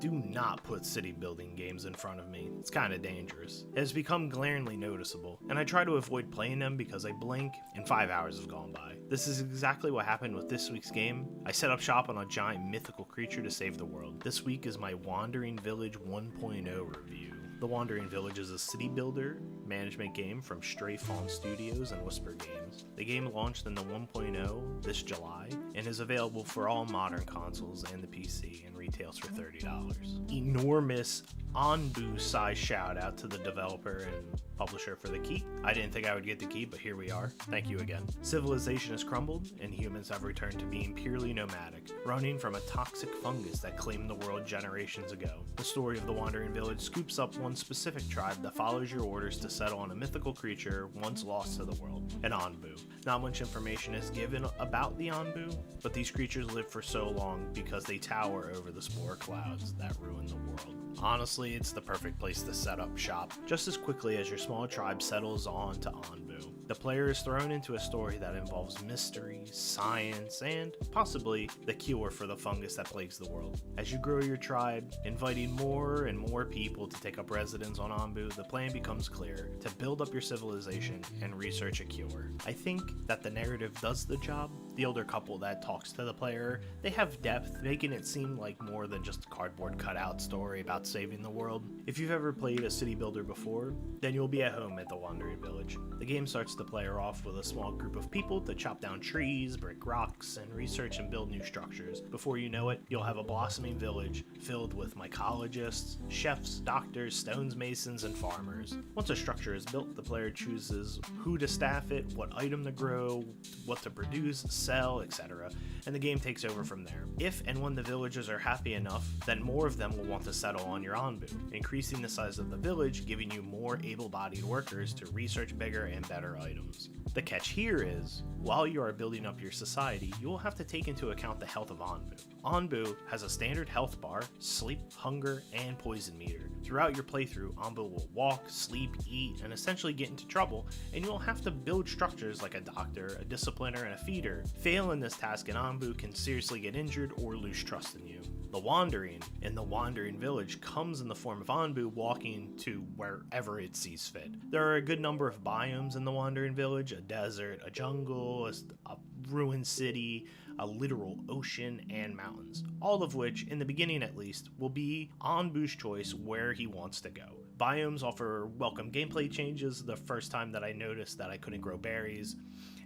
Do not put city building games in front of me. It's kinda dangerous. It has become glaringly noticeable, and I try to avoid playing them because I blink and 5 hours have gone by. This is exactly what happened with this week's game. I set up shop on a giant mythical creature to save the world. This week is my Wandering Village 1.0 review. The Wandering Village is a city builder management game from Strayfawn Studios and Whisper Games. The game launched in the 1.0 this July and is available for all modern consoles and the PC and retails for $30. Enormous Onbu size shout out to the developer and publisher for the key. I didn't think I would get the key, but here we are. Thank you again. Civilization has crumbled and humans have returned to being purely nomadic, running from a toxic fungus that claimed the world generations ago. The story of the Wandering Village scoops up one specific tribe that follows your orders to settle on a mythical creature once lost to the world, an Onbu. Not much information is given about the Onbu, but these creatures live for so long because they tower over the spore clouds that ruin the world. Honestly, it's the perfect place to set up shop, just as quickly as your small tribe settles on to Onbu. The player is thrown into a story that involves mystery, science, and possibly the cure for the fungus that plagues the world. As you grow your tribe, inviting more and more people to take up residence on Onbu, the plan becomes clear: to build up your civilization and research a cure. I think that the narrative does the job. The older couple that talks to the player, they have depth, making it seem like more than just a cardboard cutout story about saving the world. If you've ever played a city builder before, then you'll be at home at the Wandering Village. The game starts the player off with a small group of people to chop down trees, break rocks, and research and build new structures. Before you know it, you'll have a blossoming village filled with mycologists, chefs, doctors, stonemasons, and farmers. Once a structure is built, the player chooses who to staff it, what item to grow, what to produce, sell, etc., and the game takes over from there. If and when the villagers are happy enough, then more of them will want to settle on your Onbu, increasing the size of the village, giving you more able-bodied workers to research bigger and better items. The catch here is, while you are building up your society, you will have to take into account the health of Onbu. Onbu has a standard health bar, sleep, hunger, and poison meter. Throughout your playthrough, Onbu will walk, sleep, eat, and essentially get into trouble, and you will have to build structures like a doctor, a discipliner, and a feeder. Fail in this task and Onbu can seriously get injured or lose trust in you. The Wandering in the Wandering Village comes in the form of Onbu walking to wherever it sees fit. There are a good number of biomes in the Wandering Village: a desert, a jungle, a ruined city, a literal ocean, and mountains, all of which, in the beginning at least, will be Onbu's choice where he wants to go. Biomes offer welcome gameplay changes. The first time that I noticed that I couldn't grow berries,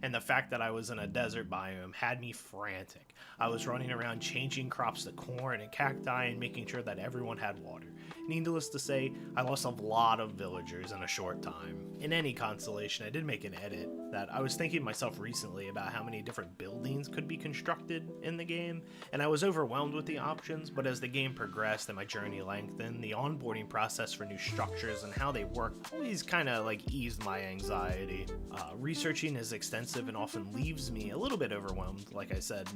and the fact that I was in a desert biome had me frantic. I was running around changing crops to corn and cacti and making sure that everyone had water. Needless to say, I lost a lot of villagers in a short time. In any constellation, I did make an edit that I was thinking to myself recently about how many different buildings could be constructed in the game, and I was overwhelmed with the options, but as the game progressed and my journey lengthened, the onboarding process for new structures and how they work always kind of eased my anxiety. Researching is extensive and often leaves me a little bit overwhelmed, like I said.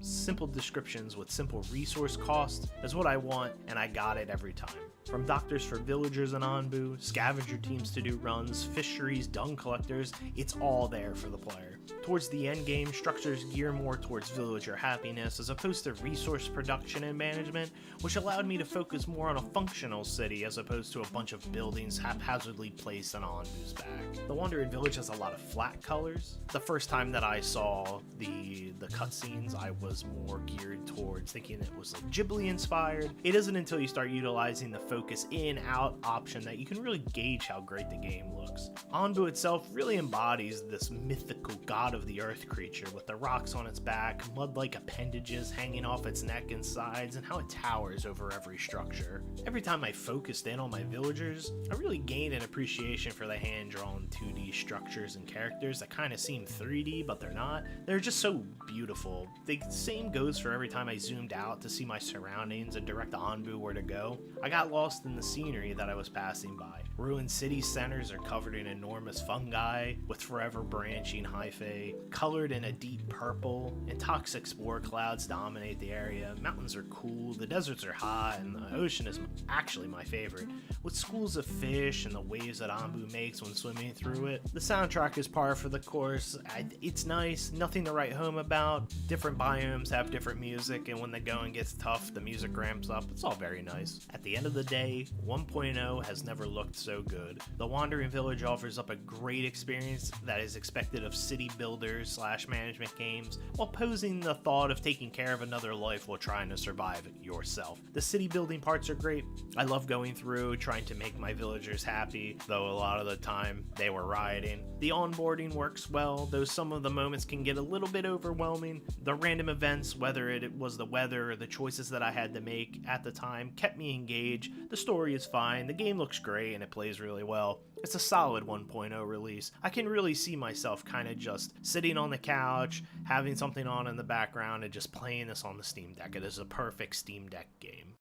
Simple descriptions with simple resource cost is what I want, and I got it every time. From doctors for villagers in Onbu, scavenger teams to do runs, fisheries, dung collectors, it's all there for the player. Towards the end game, structures gear more towards villager happiness as opposed to resource production and management, which allowed me to focus more on a functional city as opposed to a bunch of buildings haphazardly placed on Onbu's back. The Wandering Village has a lot of flat colors. The first time that I saw the cutscenes, I was more geared towards thinking it was Ghibli inspired. It isn't until you start utilizing the focus in out option that you can really gauge how great the game looks. Onbu itself really embodies this mythical god of the earth creature with the rocks on its back, mud-like appendages hanging off its neck and sides, and how it towers over every structure. Every time I focused in on my villagers, I really gained an appreciation for the hand-drawn 2D structures and characters that kind of seem 3D, but they're not. They're just so beautiful. The same goes for every time I zoomed out to see my surroundings and direct Onbu where to go. I got lost in the scenery that I was passing by. Ruined city centers are covered in enormous fungi with forever branching hyphae, colored in a deep purple. and toxic spore clouds dominate the area. Mountains are cool, the deserts are hot, and the ocean is actually my favorite, with schools of fish and the waves that Ambu makes when swimming through it. The soundtrack is par for the course. It's nice, nothing to write home about. Different biomes have different music, and when the going gets tough, the music ramps up. It's all very nice. At the end of the day, 1.0 has never looked so good. The Wandering Village offers up a great experience that is expected of city builders / management games, while posing the thought of taking care of another life while trying to survive yourself. The city building parts are great. I love going through, trying to make my villagers happy, though a lot of the time they were rioting. The onboarding works well, though some of the moments can get a little bit overwhelming. The random events, whether it was the weather or the choices that I had to make at the time, kept me engaged. The story is fine, the game looks great, and it plays really well. It's a solid 1.0 release. I can really see myself kind of just sitting on the couch, having something on in the background, and just playing this on the Steam Deck. It is a perfect Steam Deck game.